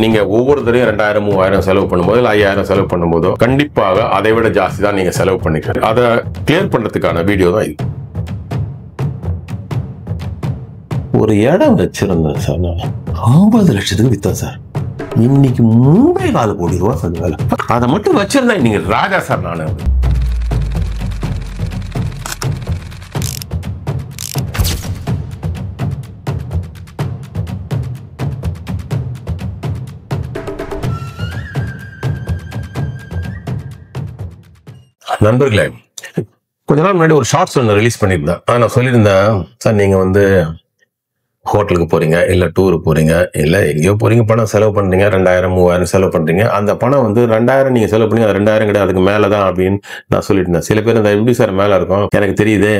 நீங்க ஒவ்வொரு தடையும் 2000 3000 செலவு பண்ணும்போது இல்லை 5000 செலவு பண்ணும்போதோ கண்டிப்பாக அதை விட ஜாஸ்தி தான் நீங்க செலவு பண்ணிக்கிறீங்க. அதை கிளியர் பண்றதுக்கான வீடியோ தான் இது. ஒரு இடம் வச்சிருந்தேன் சார், நான் 50 லட்சத்துக்கு வித்தேன் சார். இன்னைக்கு 3.4 கோடி ரூபா சார் வேலை. அதை மட்டும் வச்சிருந்தேன் நீங்க ராஜா சார். நானு நண்பர்களே, கொஞ்ச நாள் முன்னாடி ஒரு ஷார்ட்ஸ் ஒன்று ரிலீஸ் பண்ணியிருந்தேன். நான் சொல்லியிருந்தேன் சார், நீங்க வந்து ஹோட்டலுக்கு போறீங்க, இல்லை டூரு போறீங்க, இல்லை எங்கேயோ போறீங்க, பணம் செலவு பண்றீங்க, 2000 3000 செலவு பண்றீங்க. அந்த பணம் வந்து 2000 நீங்க செலவு பண்ணி 2000 கிடையாது, அதுக்கு மேலதான் அப்படின்னு நான் சொல்லியிருந்தேன். சில பேர் இந்த எப்படி சார் மேல இருக்கும், எனக்கு தெரியுது,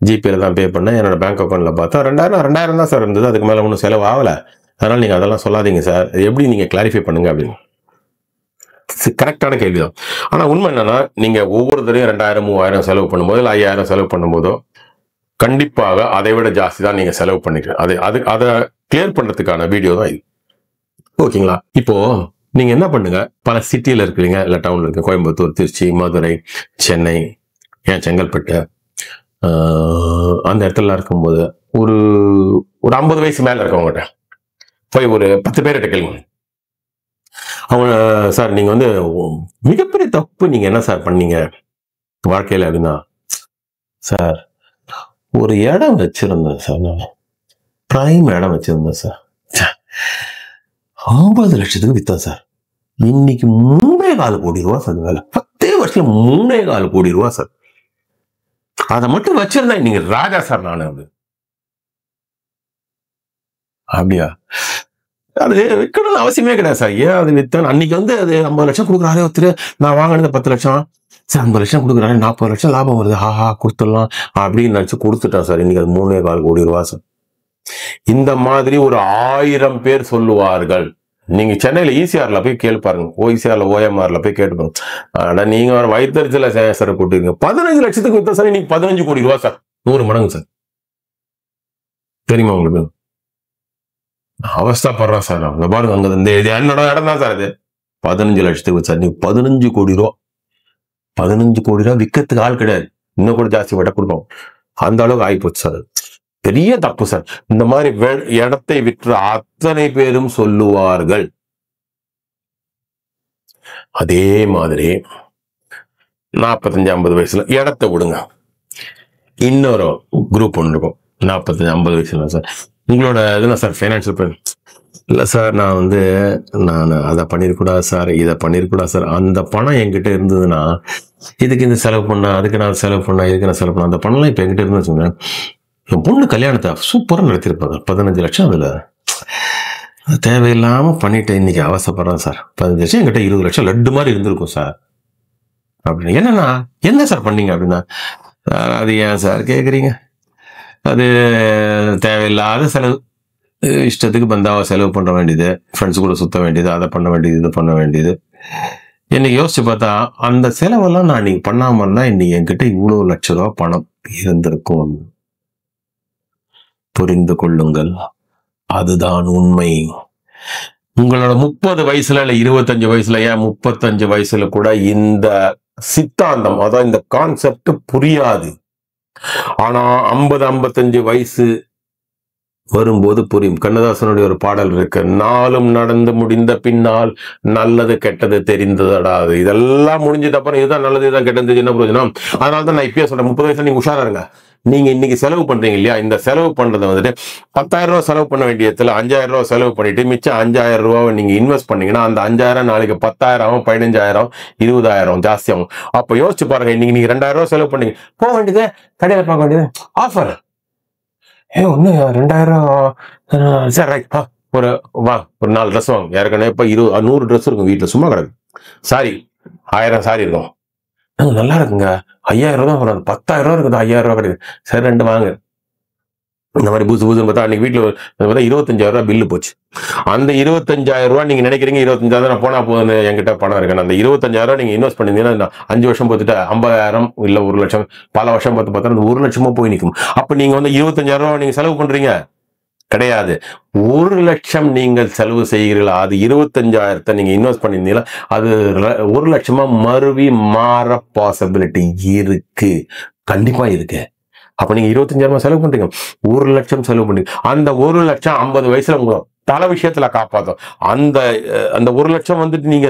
ஜிபேல தான் பே பண்ணேன், என்னோட பேங்க் அக்கௌண்ட்ல பார்த்தா 2000 தான் சார் இருந்தது, அதுக்கு மேல ஒன்றும் செலவு ஆகல, அதனால நீங்க அதெல்லாம் சொல்லாதீங்க சார், எப்படி நீங்க கிளாரிஃபை பண்ணுங்க அப்படின்னு. கரெக்டான கேள்விதான். ஆனா உண்மை என்னன்னா, நீங்க ஒவ்வொரு தடையும் 2000 3000 செலவு பண்ணும்போது இல்லை 5000 செலவு பண்ணும்போதோ கண்டிப்பாக அதை விட ஜாஸ்தி தான் நீங்க செலவு பண்ணிக்கிறீங்க. அதை கிளியர் பண்றதுக்கான வீடியோ தான் இது. ஓகேங்களா? இப்போ நீங்க என்ன பண்ணுங்க, பல சிட்டியில இருக்கிறீங்க, இல்ல டவுன்ல இருக்கு, கோயம்புத்தூர், திருச்சி, மதுரை, சென்னை, ஏன் செங்கல்பட்டு, அந்த இடத்துல இருக்கும்போது ஒரு 50 வயசு மேல இருக்கவங்ககிட்ட போய் ஒரு 10 பேர்கிட்ட கேளுங்க. அவங்க சார் நீங்க வந்து மிகப்பெரிய தப்பு நீங்க என்ன சார் பண்ணீங்க வாழ்க்கையில அப்படின்னா, சார் ஒரு இடம் வச்சிருந்தேன் சார், நான் பிரைம் இடம் வச்சிருந்தேன் சார். 50 லட்சத்துக்கு வித்தேன் சார். இன்னைக்கு 3.4 கோடி ரூபா சார் வேலை. 10 வருஷத்துல 3.4 கோடி ரூபா சார். அதை மட்டும் வச்சிருந்தேன் நீங்க ராஜா சார். நானு அது அப்படியா? அது விற்கணும்னு அவசியமே கிடையாது சார். ஏன் அது வித்தன் அன்னைக்கு வந்து அது 50 லட்சம் கொடுக்குறாரே ஒருத்தர், நான் வாங்கினது 10 லட்சம் சார், 50 லட்சம் கொடுக்குறாரு, 40 லட்சம் லாபம் வருது, கொடுத்துடலாம் அப்படின்னு நினைச்சு கொடுத்துட்டேன் சார். இன்னைக்கு அது 3.4 கோடி ரூபா சார். இந்த மாதிரி ஒரு 1000 பேர் சொல்லுவார்கள். நீங்க சென்னையில ஈசிஆர்ல போய் கேள்வி பாருங்க, ஈசிஆர்ல ஓஎம்ஆர்ல போய் கேட்டு பாருங்க. ஆனா நீங்க வர வயிற்றுல சார் கூட்டிருங்க. 15 லட்சத்துக்கு வித்த சார், இன்னைக்கு 15 கோடி ரூபா சார், 100 மடங்கு சார். தெரியுமா உங்களுக்கு? அவஸ்தாப்படுறான் சார். நான் பாருங்க, அங்க இந்த என்னோட இடம் தான் சார். இது 15 லட்சத்துக்கு சார், நீ 15 கோடி ரூபா 15 கோடி ரூபா விற்கிறதுக்கு ஆள் கிடையாது, இன்னும் கூட ஜாஸ்தி விட கொடுப்போம். அந்த அளவுக்கு ஆகிப்போச்சு சார். பெரிய தப்பு சார். இந்த மாதிரி இடத்தை விற்ற அத்தனை பேரும் சொல்லுவார்கள். அதே மாதிரி 45-50 வயசுல இடத்தை விடுங்க. இன்னொரு குரூப் ஒன்று இருக்கும், 45-50 வயசுல சார், உங்களோட இதுனா சார் ஃபைனான்சியல் பிளான் இல்லை சார், நான் அதை பண்ணிருக்கூடாது சார், இதை பண்ணிருக்கூடாது சார், அந்த பணம் என்கிட்ட இருந்ததுன்னா இதுக்கு இந்த செலவு பண்ண, அதுக்கு நான் செலவு பண்ண, இதுக்கு நான் செலவு பண்ண, அந்த பணம்லாம் இப்போ என்கிட்ட இருந்து வச்சுங்க, என் பொண்ணு கல்யாணத்தை சூப்பராக நடத்திருப்பாங்க. 15 லட்சம் அதில் தேவையில்லாமல் பண்ணிட்டு இன்னைக்கு அவசப்படுறேன் சார். 15 லட்சம் என்கிட்ட 20 லட்சம் லட்டு மாதிரி இருந்திருக்கும் சார் அப்படின்னு. என்னன்னா என்ன சார் பண்ணீங்க அப்படின்னா, அது ஏன் சார் கேட்குறீங்க, அது தேவையில்லாத செலவு, இஷ்டத்துக்கு பந்தாவை செலவு பண்ண வேண்டியது, ஃப்ரெண்ட்ஸ் கூட சுத்த வேண்டியது, அதை பண்ண வேண்டியது, இது பண்ண வேண்டியது. இன்னைக்கு யோசிச்சு பார்த்தா அந்த செலவெல்லாம் நான் இன்னைக்கு பண்ணாம இருந்தா இன்னைக்கு என்கிட்ட இவ்வளவு லட்ச ரூபா பணம் இருந்திருக்கும். புரிந்து கொள்ளுங்கள், அதுதான் உண்மை. உங்களோட 30 வயசுல இல்ல 25 வயசுல, ஏன் 35 வயசுல கூட இந்த சித்தாந்தம், அதான் இந்த கான்செப்ட் புரியாது. ஆனா 50-55 வயசு வரும்போது புரியும். கண்ணதாசனுடைய ஒரு பாடல் இருக்கு, நாளும் நடந்து முடிந்த பின்னால் நல்லது கெட்டது தெரிந்ததடா. இதெல்லாம் முடிஞ்சது அப்புறம் இதுதான் நல்லது, இதுதான் கெட்டது, என்ன பிரயோஜனம்? அதனாலதான் நான் இப்பயே சொல்றேன், 30 வயசுல நீங்க உஷாரா இருங்க. நீங்க இன்னைக்கு செலவு பண்றீங்க இல்லையா, இந்த செலவு பண்றது வந்துட்டு 10,000 ரூபாய் செலவு பண்ண வேண்டிய இடத்துல 5,000 ரூபாய் செலவு பண்ணிட்டு மிச்சம் 5,000 ரூபாவை நீங்க இன்வெஸ்ட் பண்ணீங்கன்னா அந்த 5,000 நாளைக்கு 10,000 ஆகும், 15,000, 20,000 ஜாஸ்தி ஆகும். அப்ப யோசிச்சு பாருங்க, இன்னைக்கு நீங்க 2,000 ரூபாய் செலவு பண்ணீங்க, போக வேண்டியது கடையில பார்க்க வேண்டியது ஆஃபர், ஒண்ணு 2,000 சார் ரைட், ஒரு 4 ட்ரெஸ் வாங்க. ஏற்கனவே இப்ப 100 ட்ரெஸ் இருக்கும் வீட்டுல சும்மா கிடக்கு. சாரி 1000 சாரி இருக்கும், நல்லா இருக்குங்க, 5,000 ரூபா தான் வரும், 10,000 ரூபா இருக்குது, 5,000 ரூபா கிடையாது, சரி 2 வாங்க. இந்த மாதிரி புதுசு பார்த்தா அன்னைக்கு வீட்டுல 25,000 ரூபாய் பில்லு போச்சு. அந்த 25,000 ரூபாய் நீங்க நினைக்கிறீங்க 25,000 போனா போதும், என்கிட்ட பணம் இருக்கு. அந்த 25,000 ரூபாய் நீங்க இன்வெஸ்ட் பண்ணிருந்தீங்கன்னா 5 வருஷம் பார்த்துட்டு 50,000 இல்ல 1 லட்சம், பல வருஷம் பார்த்து பார்த்தா 1 லட்சமா போய் நிற்கும். அப்ப நீங்க 25,000 ரூபாய் நீங்க செலவு பண்றீங்க, கிடையாது. 1,00,000 நீங்கள் செலவு செய்கிறீர்களா, அது 25,000 நீங்க இன்வெஸ்ட் பண்ணியிருந்தீங்களா, அது 1,00,000 மறுபடி மாற பாசிபிலிட்டி இருக்கு, கண்டிப்பா இருக்கு. அப்ப நீங்க 25,000 செலவு பண்றீங்க, 1,00,000 செலவு பண்றீங்க. அந்த 1,00,000 50 வயசுல உங்க பல விஷயத்துல காப்பாத்தும். அந்த அந்த 1,00,000 வந்துட்டு நீங்க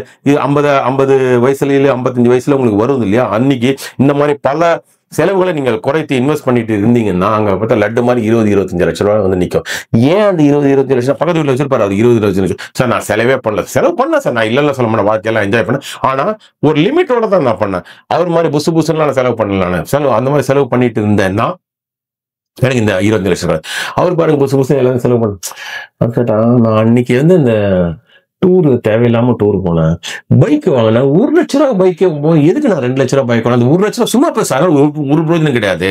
50 வயசுல 55 வயசுல உங்களுக்கு வரும் இல்லையா, அன்னைக்கு இந்த மாதிரி பல செலவுகளை நீங்கள் குறைத்து இன்வெஸ்ட் பண்ணிட்டு இருந்தீங்கன்னா அங்க பார்த்தா லட்டு மாதிரி 20-25 லட்சம் ரூபாய் வந்து நிற்கும். ஏன் அந்த 20-25 லட்சம் பக்கத்து வீட்டில் வச்சிருப்பாரு, அது 20-25 லட்சம் சார் நான் செலவே பண்ணல, செலவு பண்ண சார், நான் இல்லைன்னு சொல்ல மாட்டேன், வாழ்க்கையெல்லாம் என்ஜாய் பண்ணேன், ஆனா ஒரு லிமிட்டோட தான் நான் பண்ணேன். அவர் மாதிரி புசு புசுன்னு நான் செலவு பண்ணல, செலவு அந்த மாதிரி செலவு பண்ணிட்டு இருந்தேன்னா எனக்கு இந்த 25 லட்சம் ரூபாய். அவர் பாருங்க புதுசு புதுசு எல்லாரும் செலவு பண்ண கேட்டா, நான் அன்னைக்கு வந்து இந்த டூர் தேவையில்லாம டூர் போனேன், பைக் வாங்கினேன், 1,00,000 ரூபாய் பைக்கே எதுக்கு நான் 2,00,000 ரூபாய் பைக் வாங்க, அந்த 1,00,000 ரூபாய் சும்மா பேச ஒரு பிரயோஜனம் கிடையாது.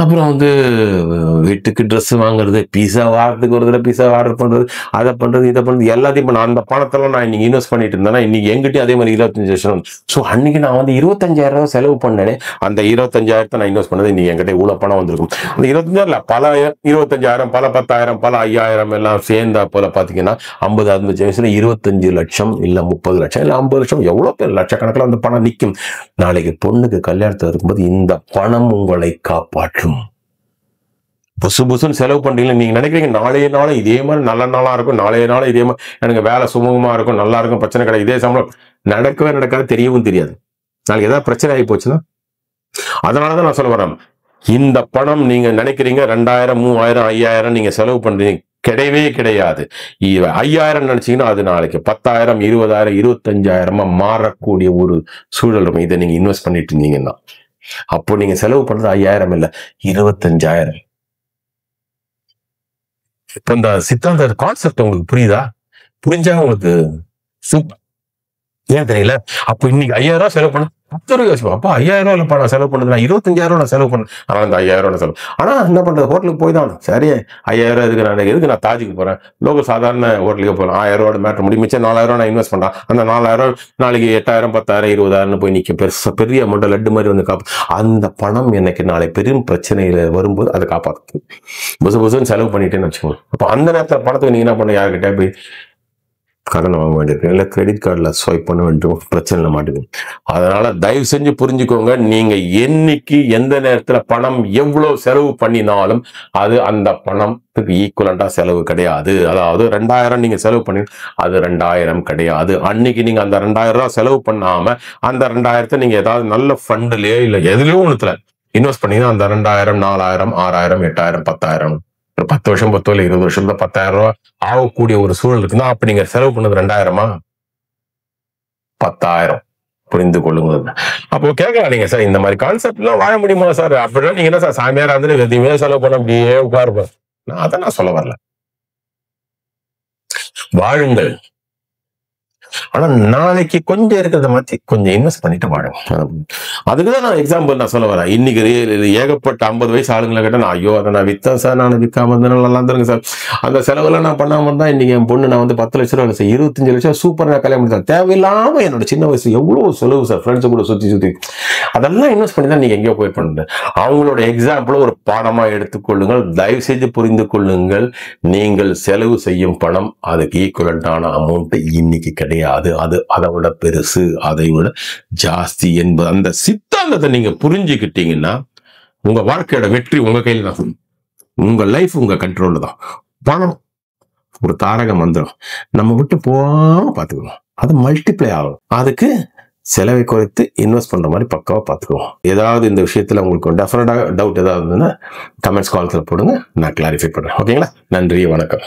அப்புறம் வந்து வீட்டுக்கு ட்ரெஸ் வாங்குறது, பீஸா வாரத்துக்கு ஒரு தடவை பீஸா ஆர்டர் பண்றது, அதை பண்றது இதை பண்றது எல்லாத்தையும் பண்ண அந்த பணத்தெல்லாம் நான் இன்னைக்கு இன்வெஸ்ட் பண்ணிட்டு இருந்தேன்னா இன்னைக்கு எங்கிட்டயும் அதே மாதிரி 25 லட்சம். ஸோ அன்னைக்கு நான் வந்து 25,000 ரூபாய் செலவு பண்ணேனே, அந்த 25,000 நான் இன்வெஸ்ட் பண்ணது இன்னைக்கு என்கிட்ட இவ்வளவு பணம் வந்திருக்கும். அந்த 25,000 பல 25,000 பல 10,000 பல 5,000 எல்லாம் சேர்ந்தா போல பாத்தீங்கன்னா 50-55 வயசுல 25 லட்சம் இல்ல 30 லட்சம் இல்ல 50 லட்சம் எவ்வளவு பேர் லட்சக்கணக்கில் அந்த பணம் நிற்கும். நாளைக்கு பொண்ணுக்கு கல்யாணத்தில் இருக்கும்போது இந்த பணம் உங்களை காப்பாற்றும். புசு புசுன்னு செலவு பண்றீங்களா, நீங்க நினைக்கிறீங்க நாளைய நாளும் இதே மாதிரி நல்ல நாளா இருக்கும், நாளைய நாளும் இதே மாதிரி எனக்கு வேலை சுமூகமா இருக்கும், நல்லா இருக்கும், பிரச்சனை கிடையாது, இதே சம்பளம் நடக்கவே நடக்காது, தெரியவும் தெரியாது. நாளைக்கு ஏதாவது பிரச்சனை ஆகி போச்சுன்னா, அதனாலதான் நான் சொல்ல வரேன், இந்த பணம் நீங்க நினைக்கிறீங்க 2,000 3,000 5,000 நீங்க செலவு பண்றீங்க, கிடையவே கிடையாது. 5,000 நினைச்சீங்கன்னா அது நாளைக்கு 10,000 20,000 25,000 மாறக்கூடிய ஒரு சூழல் இருக்கும். இதை நீங்க இன்வெஸ்ட் பண்ணிட்டு இருந்தீங்கன்னா அப்போ நீங்க செலவு பண்றது 5,000 இல்ல 25,000. இப்ப இந்த சித்தாந்த கான்செப்ட் உங்களுக்கு புரியுதா? புரிஞ்சா உங்களுக்கு சூப்பர். ஏன் தெரியல, அப்போ இன்னைக்கு 5,000 ரூபாய் செலவு பண்ண 10 ரூபாய் யோசிப்போம். அப்பா 5,000 ரூபாய் நான் செலவு பண்ணது, நான் 25,000 நான் செலவு பண்ணேன். ஆனா இந்த 5,000 ரூபாய் செலவு, ஆனா என்ன பண்றது, ஹோட்டலுக்கு போய் தான் சரி 5,000 எதுக்கு நான் தாஜுக்கு போறேன், லோக்கல் சாதாரண ஹோட்டலுக்கு போறேன், 1,000 ரூபாய் மேட்டர் முடியும், மிச்சம் 4,000 நான் இன்வெஸ்ட் பண்றேன். அந்த 4,000 நாளைக்கு 8,000 10,000 20,000 போய் நிற்கும், பெரிய அமௌண்ட் லட்டு மாதிரி வந்து அந்த பணம் எனக்கு நாளை பெரும் பிரச்சனையில வரும்போது அதை காப்பாற்று. புசு புசுன்னு செலவு பண்ணிட்டேன்னு வச்சுக்கோங்க. அப்போ அந்த நேரத்தில் பணத்துக்கு நீங்க என்ன பண்ண, யாருக்கிட்டே போய் கடன் வாங்க வேண்டியிருக்கு, இல்லை கிரெடிட் கார்டில் ஸ்வைப் பண்ண வேண்டிய பிரச்சனை மாட்டுது. அதனால தயவு செஞ்சு புரிஞ்சுக்கோங்க, நீங்க என்னைக்கு எந்த நேரத்துல பணம் எவ்வளவு செலவு பண்ணினாலும் அது அந்த பணத்துக்கு ஈக்குவலண்டா செலவு கிடையாது. அதாவது 2,000 நீங்க செலவு பண்ணி அது 2,000 கிடையாது. அன்னைக்கு நீங்க அந்த 2,000 ரூபாய் செலவு பண்ணாம அந்த 2,000 நீங்க ஏதாவது நல்ல ஃபண்ட்லயோ இல்ல எதுலயோ ஒண்ணுத்துல இன்வெஸ்ட் பண்ணீங்கன்னா அந்த 2,000 4,000 6,000 8,000 10,000 ஒரு 10 வருஷம் 10 இல்ல 20 வருஷத்துல 10,000 ரூபாய் ஆகக்கூடிய ஒரு சூழல் இருக்குன்னா அப்ப நீங்க செலவு பண்ணது 2,000 10,000 புரிந்து கொள்ளுங்க. அப்போ கேட்கலாம் நீங்க, சார் இந்த மாதிரி கான்செப்ட் எல்லாம் வாழ முடியுமா சார், அப்படின்னா நீங்க என்ன சார் சாமியாரா இருந்து எதையுமே செலவு பண்ண அப்படியே உட்காருப்பேன், நான் அதான் நான் சொல்ல வரல. வாழுங்கள், ஆனா நாளைக்கு கொஞ்சம் இருக்கிறத மாத்தி கொஞ்சம் இன்வெஸ்ட் பண்ணிட்டு வாழுங்க. அதுக்குதான் நான் எக்ஸாம்பிள் நான் சொல்ல வரேன். இன்னைக்கு ஏகப்பட்ட 50 வயசு ஆளுங்களை கேட்டா, நான் ஐயோ அதை நான் வித்தேன் சார், நான் விற்காம இருந்தாலும் நல்லா இருந்துருங்க சார், அந்த செலவுலாம் நான் பண்ணாம இருந்தா இன்னைக்கு என் பொண்ணு நான் வந்து 10 லட்சம் ரூபாய் சார் 25 லட்சம் சூப்பர் நான் கல்யாணம் பண்ணி, தேவையில்லாம என்னோட சின்ன வயசு எவ்வளவு செலவு சார், ஃப்ரெண்ட்ஸ் கூட சுத்தி அதெல்லாம் இன்வெஸ்ட் பண்ணி தான் நீங்க எங்கேயோ போய் பண்ணுங்க. அவங்களோட எக்ஸாம்பிள் ஒரு பாடமா எடுத்துக்கொள்ளுங்கள். தயவு செய்து புரிந்து கொள்ளுங்கள், நீங்கள் செலவு செய்யும் பணம் அதுக்கு ஈக்குவலண்டான அமௌண்ட் இன்னைக்கு கிடையாது, அது அதை விட பெருசு, அதை விட ஜாஸ்தி என்பது அந்த சித்தாந்தத்தை நீங்க புரிஞ்சுக்கிட்டீங்கன்னா உங்க வாழ்க்கையோட வெற்றி உங்க கையில தான், உங்க லைஃப் உங்க கண்ட்ரோல்ல தான். பணம் ஒரு தாரக மந்திரம், நம்ம விட்டு போகாம பாத்துக்கணும், அது மல்டிப்ளை ஆகும். அதுக்கு செலவை குறைத்து இன்வெஸ்ட் பண்ற மாதிரி பக்காவா பாத்துக்குவோம். ஏதாவது இந்த விஷயத்துல உங்களுக்கு டெஃபினட்டா டவுட் ஏதாவது இருந்ததுன்னா கமெண்ட்ஸ் காலத்துல போடுங்க, நான் கிளாரிஃபை பண்றேன். ஓகேங்களா? நன்றி, வணக்கம்.